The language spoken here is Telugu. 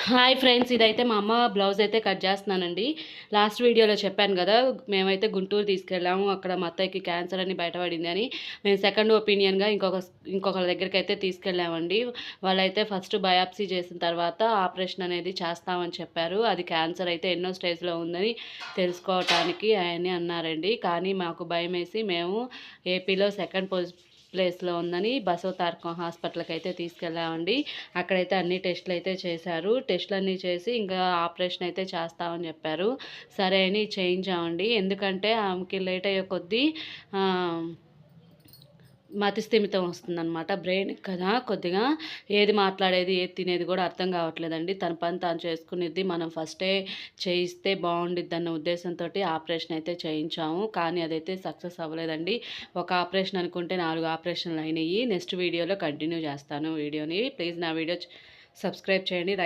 హాయ్ ఫ్రెండ్స్, ఇదైతే మా అమ్మ బ్లౌజ్ అయితే కట్ చేస్తున్నానండి. లాస్ట్ వీడియోలో చెప్పాను కదా, మేమైతే గుంటూరు తీసుకెళ్ళాము. అక్కడ మా అత్తయ్యకి క్యాన్సర్ అని బయటపడింది అని మేము సెకండ్ ఒపీనియన్గా ఇంకొకరి దగ్గరికి అయితే తీసుకెళ్ళామండి. వాళ్ళైతే ఫస్ట్ బయాప్సీ చేసిన తర్వాత ఆపరేషన్ అనేది చేస్తామని చెప్పారు. అది క్యాన్సర్ అయితే ఎన్నో స్టేజ్లో ఉందని తెలుసుకోవటానికి ఆయన్ని అన్నారండి. కానీ మాకు భయం వేసి మేము ఏపీలో సెకండ్ ప్లేస్లో ఉందని బసవ తారకం హాస్పిటల్కి అయితే తీసుకెళ్ళామండి. అక్కడైతే అన్ని టెస్టులు అయితే చేశారు. టెస్టులు అన్నీ చేసి ఇంకా ఆపరేషన్ అయితే చేస్తామని చెప్పారు. సరే అని చేయించామండి. ఎందుకంటే ఆమెకి లేట్ అయ్యే కొద్దీ మతి స్థిమితం వస్తుందన్నమాట. బ్రెయిన్ కదా కొద్దిగా ఏది మాట్లాడేది ఏది తినేది కూడా అర్థం కావట్లేదండి. తన పని తాను చేసుకునేది. మనం ఫస్టే చేయిస్తే బాగుండిద్ది అన్న ఉద్దేశంతో ఆపరేషన్ అయితే చేయించాము. కానీ అదైతే సక్సెస్ అవ్వలేదండి. ఒక ఆపరేషన్ అనుకుంటే 4 ఆపరేషన్లు అయినాయి. నెక్స్ట్ వీడియోలో కంటిన్యూ చేస్తాను వీడియోని. ప్లీజ్ నా వీడియో సబ్స్క్రైబ్ చేయండి, లైక్ చేయండి.